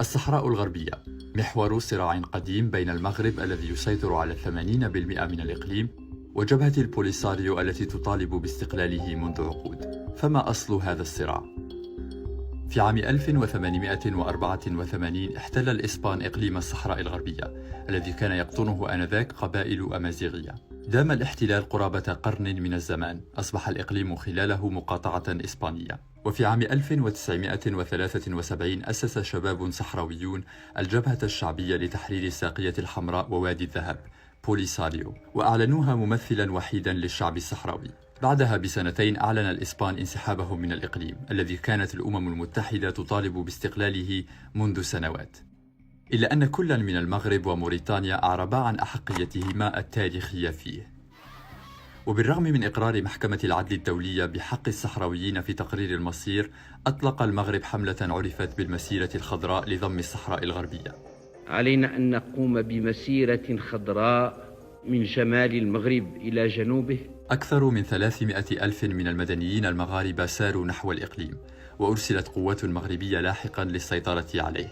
الصحراء الغربية محور صراع قديم بين المغرب الذي يسيطر على 80% من الإقليم وجبهة البوليساريو التي تطالب باستقلاله منذ عقود. فما أصل هذا الصراع؟ في عام 1884 احتل الإسبان إقليم الصحراء الغربية الذي كان يقطنه آنذاك قبائل أمازيغية. دام الاحتلال قرابة قرن من الزمان، أصبح الإقليم خلاله مقاطعة إسبانية. وفي عام 1973 أسس شباب صحراويون الجبهة الشعبية لتحرير الساقية الحمراء ووادي الذهب بوليساريو، وأعلنوها ممثلا وحيدا للشعب الصحراوي. بعدها بسنتين أعلن الإسبان انسحابهم من الإقليم الذي كانت الأمم المتحدة تطالب باستقلاله منذ سنوات، إلا أن كلا من المغرب وموريتانيا أعربا عن أحقيتهما التاريخية فيه. وبالرغم من إقرار محكمة العدل الدولية بحق الصحراويين في تقرير المصير، أطلق المغرب حملة عرفت بالمسيرة الخضراء لضم الصحراء الغربية. علينا أن نقوم بمسيرة خضراء من شمال المغرب إلى جنوبه. أكثر من 300 ألف من المدنيين المغاربة ساروا نحو الإقليم، وأرسلت قوات مغربية لاحقا للسيطرة عليه.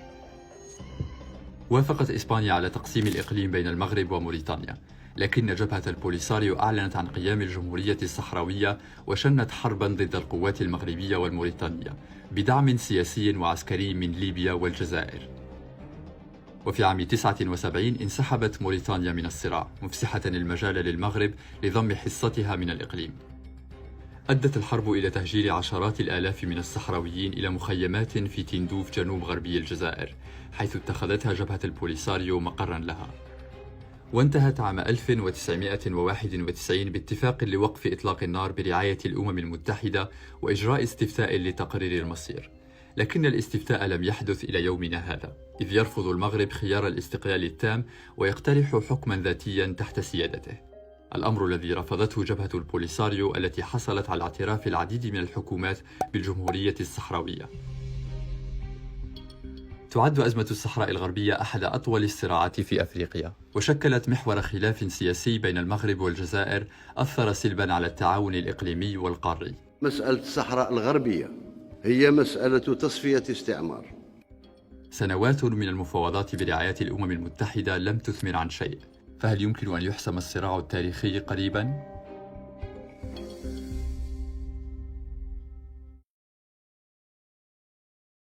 وافقت إسبانيا على تقسيم الإقليم بين المغرب وموريتانيا، لكن جبهة البوليساريو أعلنت عن قيام الجمهورية الصحراوية وشنت حربا ضد القوات المغربية والموريتانية بدعم سياسي وعسكري من ليبيا والجزائر. وفي عام 79 انسحبت موريتانيا من الصراع، مفسحة المجال للمغرب لضم حصتها من الإقليم. أدت الحرب إلى تهجير عشرات الآلاف من الصحراويين إلى مخيمات في تندوف جنوب غربي الجزائر، حيث اتخذتها جبهة البوليساريو مقرا لها. وانتهت عام 1991 باتفاق لوقف إطلاق النار برعاية الأمم المتحدة وإجراء استفتاء لتقرير المصير. لكن الاستفتاء لم يحدث إلى يومنا هذا، إذ يرفض المغرب خيار الاستقلال التام ويقترح حكما ذاتيا تحت سيادته، الأمر الذي رفضته جبهة البوليساريو التي حصلت على اعتراف العديد من الحكومات بالجمهورية الصحراوية. تعد أزمة الصحراء الغربية أحد أطول الصراعات في أفريقيا، وشكلت محور خلاف سياسي بين المغرب والجزائر أثر سلبا على التعاون الإقليمي والقاري. مسألة الصحراء الغربية هي مسألة تصفية استعمار. سنوات من المفاوضات برعاية الأمم المتحدة لم تثمر عن شيء، فهل يمكن أن يحسم الصراع التاريخي قريبا؟